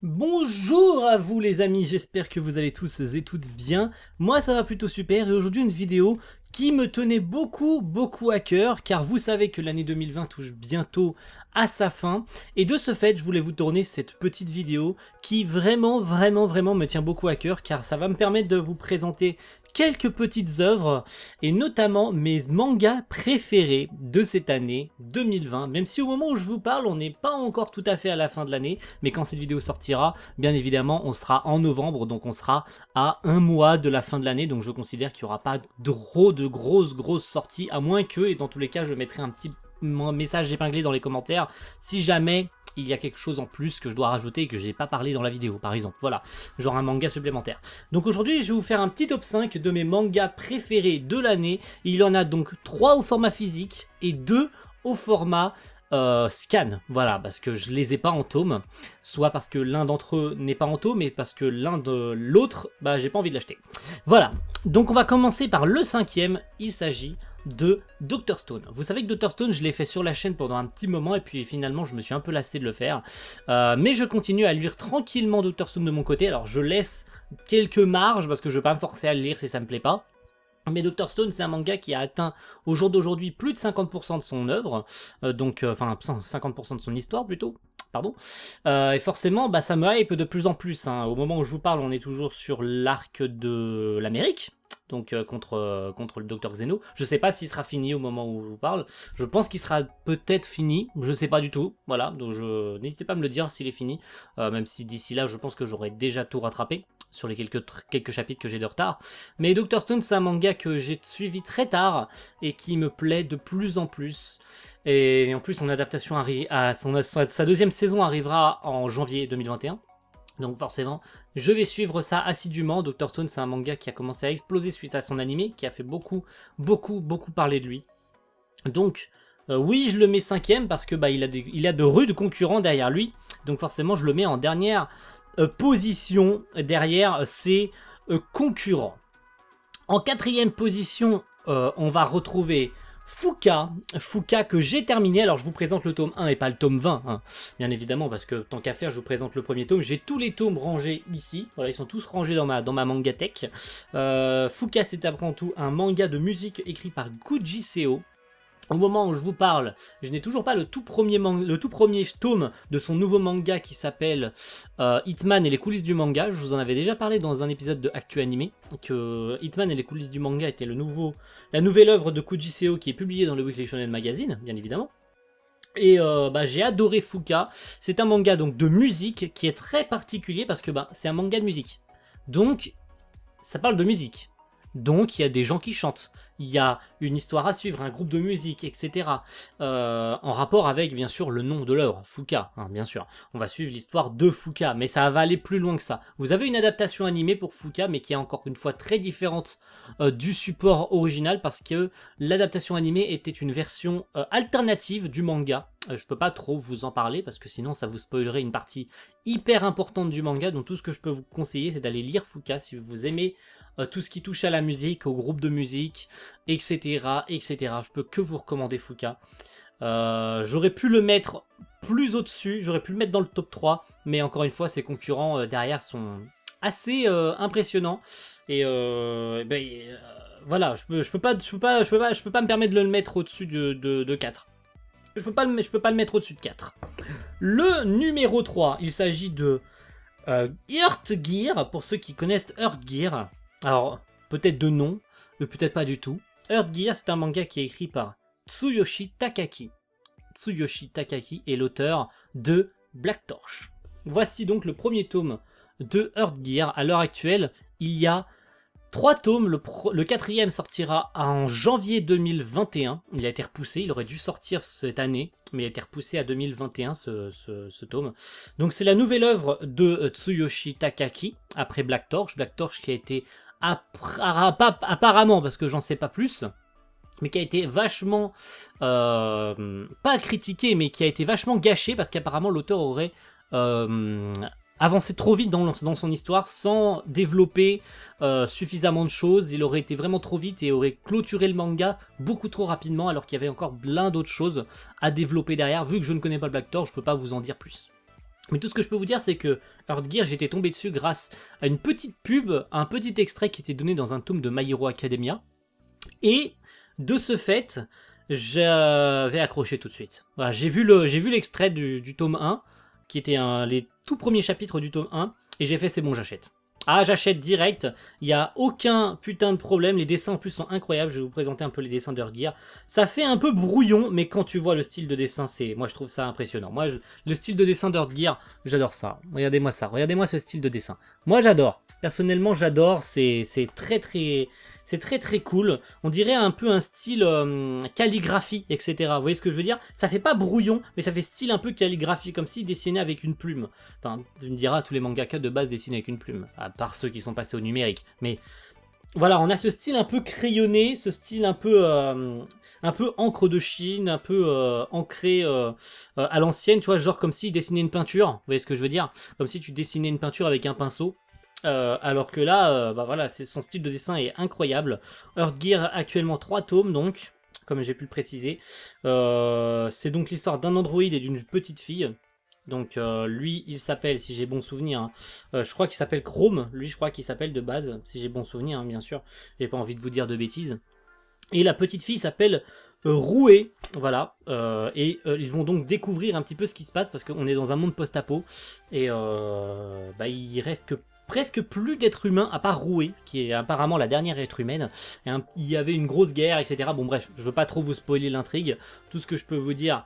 Bonjour à vous les amis, j'espère que vous allez tous et toutes bien. Moi ça va plutôt super et aujourd'hui une vidéo qui me tenait beaucoup à cœur car vous savez que l'année 2020 touche bientôt à sa fin et de ce fait je voulais vous tourner cette petite vidéo qui vraiment me tient beaucoup à cœur car ça va me permettre de vous présenter quelques petites œuvres et notamment mes mangas préférés de cette année 2020, même si au moment où je vous parle on n'est pas encore tout à fait à la fin de l'année, mais quand cette vidéo sortira, bien évidemment on sera en novembre, donc on sera à un mois de la fin de l'année, donc je considère qu'il n'y aura pas de grosses sorties, à moins que, et dans tous les cas je mettrai un petit message épinglé dans les commentaires si jamais il y a quelque chose en plus que je dois rajouter et que je n'ai pas parlé dans la vidéo, par exemple, voilà, genre un manga supplémentaire. Donc aujourd'hui, je vais vous faire un petit top 5 de mes mangas préférés de l'année. Il y en a donc 3 au format physique et 2 au format scan, voilà, parce que je les ai pas en tome, soit parce que l'un d'entre eux n'est pas en tome, mais parce que l'un de l'autre, bah j'ai pas envie de l'acheter. Voilà, donc on va commencer par le 5e, il s'agit de Dr Stone. Vous savez que Dr Stone, je l'ai fait sur la chaîne pendant un petit moment et puis finalement je me suis un peu lassé de le faire. Mais je continue à lire tranquillement Dr Stone de mon côté. Alors je laisse quelques marges parce que je ne vais pas me forcer à le lire si ça me plaît pas. Mais Dr Stone, c'est un manga qui a atteint au jour d'aujourd'hui plus de 50% de son œuvre, enfin 50% de son histoire plutôt. Pardon. Et forcément, bah, ça me hype de plus en plus. Hein. Au moment où je vous parle, on est toujours sur l'arc de l'Amérique, donc contre le Dr Xeno. Je sais pas s'il sera fini au moment où je vous parle. Je pense qu'il sera peut-être fini, je sais pas du tout. Voilà, donc n'hésitez pas à me le dire s'il est fini, même si d'ici là, je pense que j'aurai déjà tout rattrapé sur les quelques chapitres que j'ai de retard. Mais Dr Stone, c'est un manga que j'ai suivi très tard et qui me plaît de plus en plus. Et en plus, son adaptation sa deuxième saison arrivera en janvier 2021. Donc forcément, je vais suivre ça assidûment. Dr Stone, c'est un manga qui a commencé à exploser suite à son animé, qui a fait beaucoup parler de lui. Donc oui, je le mets 5e parce que bah, il a de rudes concurrents derrière lui. Donc forcément, je le mets en dernière position derrière ses concurrents. En 4e position, on va retrouver Fuka que j'ai terminé. Alors je vous présente le tome 1 et pas le tome 20, hein, bien évidemment, parce que tant qu'à faire, je vous présente le premier tome. J'ai tous les tomes rangés ici, voilà, ils sont tous rangés dans ma mangatech. Fuka, c'est avant tout un manga de musique écrit par Guji Seo. Au moment où je vous parle, je n'ai toujours pas le tout premier tome de son nouveau manga qui s'appelle Hitman et les coulisses du manga. Je vous en avais déjà parlé dans un épisode de Actu Animé, que Hitman et les coulisses du manga était la nouvelle œuvre de Koji Seo qui est publiée dans le Weekly Shonen Magazine, bien évidemment. Et bah, j'ai adoré Fuka. C'est un manga donc de musique qui est très particulier parce que bah, c'est un manga de musique. Donc, ça parle de musique. Donc il y a des gens qui chantent, il y a une histoire à suivre, un groupe de musique, etc. En rapport avec bien sûr le nom de l'œuvre, Fuka, hein, bien sûr. On va suivre l'histoire de Fuka, mais ça va aller plus loin que ça. Vous avez une adaptation animée pour Fuka, mais qui est encore une fois très différente du support original, parce que l'adaptation animée était une version alternative du manga. Je peux pas trop vous en parler, parce que sinon ça vous spoilerait une partie hyper importante du manga, donc tout ce que je peux vous conseiller, c'est d'aller lire Fuka si vous aimez tout ce qui touche à la musique, au groupe de musique, etc. Je peux que vous recommander Fuka. J'aurais pu le mettre plus au-dessus, j'aurais pu le mettre dans le top 3, mais encore une fois, ses concurrents derrière sont assez impressionnants. Et voilà, je peux pas me permettre de le mettre au-dessus de 4. Je peux pas le mettre au-dessus de 4. Le numéro 3, il s'agit de Earth Gear, pour ceux qui connaissent Earth Gear. Alors, peut-être de nom, mais peut-être pas du tout. Earth Gear, c'est un manga qui est écrit par Tsuyoshi Takaki. Tsuyoshi Takaki est l'auteur de Black Torch. Voici donc le premier tome de Earth Gear. À l'heure actuelle, il y a 3 tomes. Le 4e sortira en janvier 2021. Il a été repoussé, il aurait dû sortir cette année, mais il a été repoussé à 2021 ce tome. Donc c'est la nouvelle œuvre de Tsuyoshi Takaki, après Black Torch. Black Torch qui a été apparemment, parce que j'en sais pas plus, mais qui a été vachement, pas critiqué, mais qui a été vachement gâché, parce qu'apparemment l'auteur aurait avancé trop vite dans son histoire, sans développer suffisamment de choses. Il aurait été vraiment trop vite et aurait clôturé le manga beaucoup trop rapidement, alors qu'il y avait encore plein d'autres choses à développer derrière. Vu que je ne connais pas le Black Torch, je peux pas vous en dire plus. Mais tout ce que je peux vous dire, c'est que Earthgear, j'étais tombé dessus grâce à une petite pub, à un petit extrait qui était donné dans un tome de My Hero Academia. Et de ce fait, j'avais accroché tout de suite. Voilà, j'ai vu l'extrait du tome 1, qui était les tout premiers chapitres du tome 1, et j'ai fait c'est bon, j'achète. Ah, j'achète direct, il n'y a aucun putain de problème, les dessins en plus sont incroyables, je vais vous présenter un peu les dessins d'Earthgear. Ça fait un peu brouillon, mais quand tu vois le style de dessin, moi je trouve ça impressionnant. Moi, le style de dessin d'Earthgear, j'adore ça. Regardez-moi ça, regardez-moi ce style de dessin. Moi j'adore, personnellement j'adore, c'est très très... C'est très très cool, on dirait un peu un style calligraphie, etc. Vous voyez ce que je veux dire? Ça fait pas brouillon, mais ça fait style un peu calligraphie, comme s'il dessinait avec une plume. Enfin, tu me diras, tous les mangaka de base dessinent avec une plume, à part ceux qui sont passés au numérique. Mais voilà, on a ce style un peu crayonné, ce style un peu encre de Chine, un peu ancré à l'ancienne, tu vois, genre comme s'il dessinait une peinture, vous voyez ce que je veux dire? Comme si tu dessinais une peinture avec un pinceau. Alors que là, bah voilà, son style de dessin est incroyable. Earthgear actuellement 3 tomes donc, comme j'ai pu le préciser. C'est donc l'histoire d'un androïde et d'une petite fille. Donc lui, il s'appelle, si j'ai bon souvenir, hein, je crois qu'il s'appelle Chrome. Lui, je crois qu'il s'appelle de base, si j'ai bon souvenir, hein, bien sûr. J'ai pas envie de vous dire de bêtises. Et la petite fille s'appelle Rouet, voilà, ils vont donc découvrir un petit peu ce qui se passe parce qu'on est dans un monde post-apo et bah, il reste que presque plus d'êtres humains à part Rouet, qui est apparemment la dernière être humaine. Et il y avait une grosse guerre, etc. Bon bref, je veux pas trop vous spoiler l'intrigue. Tout ce que je peux vous dire,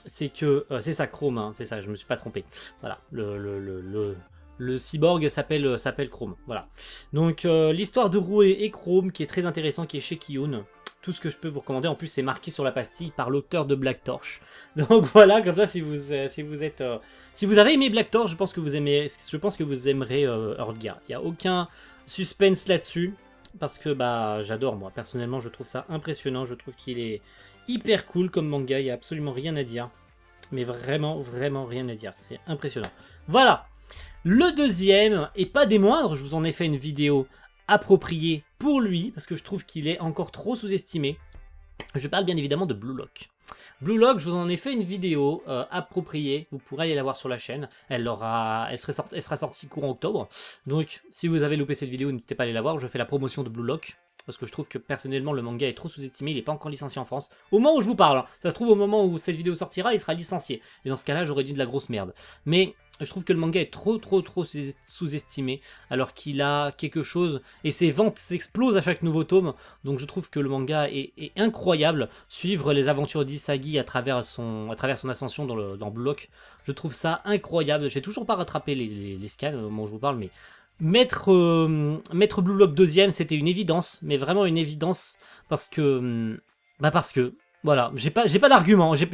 c'est que c'est ça Chrome, hein, c'est ça, je me suis pas trompé. Voilà, le cyborg s'appelle Chrome, voilà. Donc l'histoire de Rouet et Chrome qui est très intéressant, qui est chez Kiyun. Tout ce que je peux vous recommander, en plus c'est marqué sur la pastille par l'auteur de Black Torch. Donc voilà, comme ça si vous avez aimé Black Torch, je pense que vous aimerez Earthgear. Il n'y a aucun suspense là-dessus, parce que bah j'adore moi, personnellement je trouve ça impressionnant, je trouve qu'il est hyper cool comme manga, il n'y a absolument rien à dire. Mais vraiment, vraiment rien à dire, c'est impressionnant. Voilà, le deuxième, et pas des moindres, je vous en ai fait une vidéo approprié pour lui, parce que je trouve qu'il est encore trop sous-estimé. Je parle bien évidemment de Blue Lock. Blue Lock, je vous en ai fait une vidéo appropriée, vous pourrez aller la voir sur la chaîne, elle sera sortie courant octobre, donc si vous avez loupé cette vidéo, n'hésitez pas à aller la voir, je fais la promotion de Blue Lock, parce que je trouve que personnellement le manga est trop sous-estimé, il n'est pas encore licencié en France, au moment où je vous parle, hein. Ça se trouve au moment où cette vidéo sortira, il sera licencié, et dans ce cas-là j'aurais dit de la grosse merde, mais je trouve que le manga est trop sous-estimé, alors qu'il a quelque chose, et ses ventes s'explosent à chaque nouveau tome, donc je trouve que le manga est incroyable. Suivre les aventures d'Isagi à travers son ascension dans Blue Lock, je trouve ça incroyable. J'ai toujours pas rattrapé les scans au moment où je vous parle, mais mettre Blue Lock deuxième, c'était une évidence, mais vraiment une évidence, parce que voilà, j'ai pas d'argument, j'ai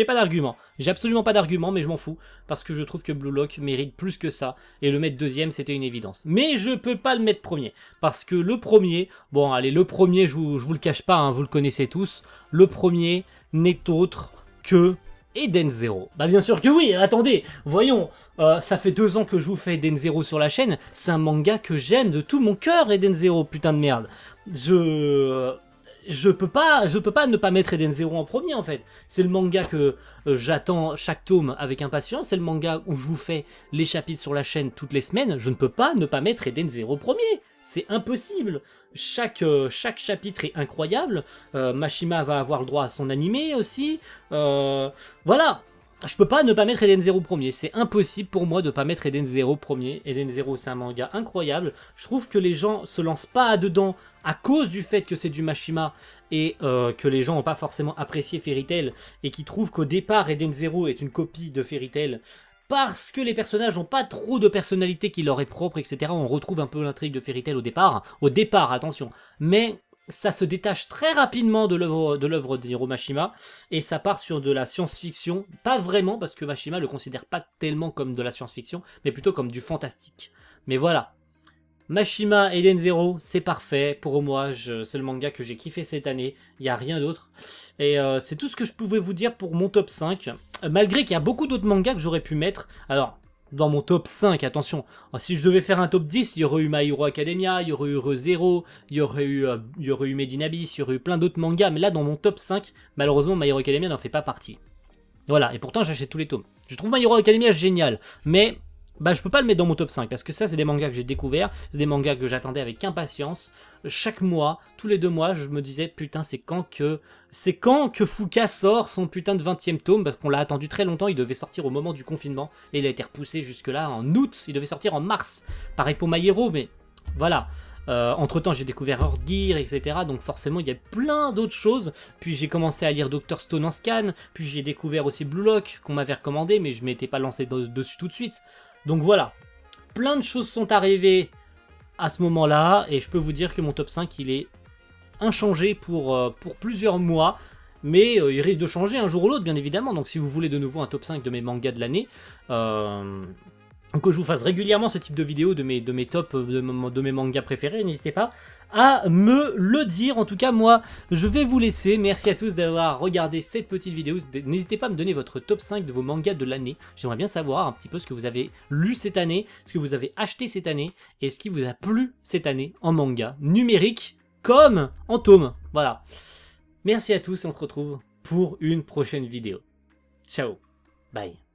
pas d'argument, j'ai absolument pas d'argument, mais je m'en fous, parce que je trouve que Blue Lock mérite plus que ça, et le mettre deuxième, c'était une évidence. Mais je peux pas le mettre premier, parce que le premier, bon allez, le premier, je vous le cache pas, hein, vous le connaissez tous, le premier n'est autre que Eden Zero. Bah bien sûr que oui, attendez, voyons, ça fait 2 ans que je vous fais Eden Zero sur la chaîne, c'est un manga que j'aime de tout mon cœur, Eden Zero, putain de merde. Je peux pas ne pas mettre Eden Zero en premier en fait. C'est le manga que j'attends chaque tome avec impatience. C'est le manga où je vous fais les chapitres sur la chaîne toutes les semaines. Je ne peux pas ne pas mettre Eden Zero premier. C'est impossible. Chaque chapitre est incroyable. Mashima va avoir le droit à son animé aussi. Voilà. Je peux pas ne pas mettre Eden Zero premier, c'est impossible pour moi de pas mettre Eden Zero premier. Eden Zero c'est un manga incroyable, je trouve que les gens se lancent pas dedans à cause du fait que c'est du Mashima et que les gens n'ont pas forcément apprécié Fairy Tail et qui trouvent qu'au départ Eden Zero est une copie de Fairy Tail parce que les personnages n'ont pas trop de personnalité qui leur est propre, etc. On retrouve un peu l'intrigue de Fairy Tail au départ, attention, mais ça se détache très rapidement de l'œuvre de Hiro Mashima, et ça part sur de la science-fiction, pas vraiment, parce que Mashima le considère pas tellement comme de la science-fiction, mais plutôt comme du fantastique. Mais voilà, Mashima Eden Zero, c'est parfait, pour moi, c'est le manga que j'ai kiffé cette année, il n'y a rien d'autre. Et c'est tout ce que je pouvais vous dire pour mon top 5, malgré qu'il y a beaucoup d'autres mangas que j'aurais pu mettre. Alors, dans mon top 5, attention, si je devais faire un top 10, il y aurait eu My Hero Academia, il y aurait eu Re:Zero, il y aurait eu Made in Abyss, il y aurait eu plein d'autres mangas, mais là dans mon top 5, malheureusement My Hero Academia n'en fait pas partie. Voilà, et pourtant j'achète tous les tomes. Je trouve My Hero Academia génial, mais bah, je peux pas le mettre dans mon top 5, parce que ça c'est des mangas que j'ai découverts, c'est des mangas que j'attendais avec impatience. Chaque mois, tous les 2 mois, je me disais putain c'est quand que Fuka sort son putain de 20e tome, parce qu'on l'a attendu très longtemps, il devait sortir au moment du confinement, et il a été repoussé jusque là en août, il devait sortir en mars. Pareil pour My Hero, mais voilà. Entre temps j'ai découvert Ordir, etc. Donc forcément il y a plein d'autres choses. Puis j'ai commencé à lire Dr Stone en scan. Puis j'ai découvert aussi Blue Lock qu'on m'avait recommandé, mais je m'étais pas lancé dessus tout de suite. Donc voilà, plein de choses sont arrivées à ce moment-là. Et je peux vous dire que mon top 5 il est inchangé pour plusieurs mois. Mais il risque de changer un jour ou l'autre bien évidemment. Donc si vous voulez de nouveau un top 5 de mes mangas de l'année, que je vous fasse régulièrement ce type de vidéo de mes tops, de mes mangas préférés, n'hésitez pas à me le dire. En tout cas, moi, je vais vous laisser. Merci à tous d'avoir regardé cette petite vidéo. N'hésitez pas à me donner votre top 5 de vos mangas de l'année. J'aimerais bien savoir un petit peu ce que vous avez lu cette année, ce que vous avez acheté cette année, et ce qui vous a plu cette année en manga numérique comme en tome. Voilà. Merci à tous et on se retrouve pour une prochaine vidéo. Ciao. Bye.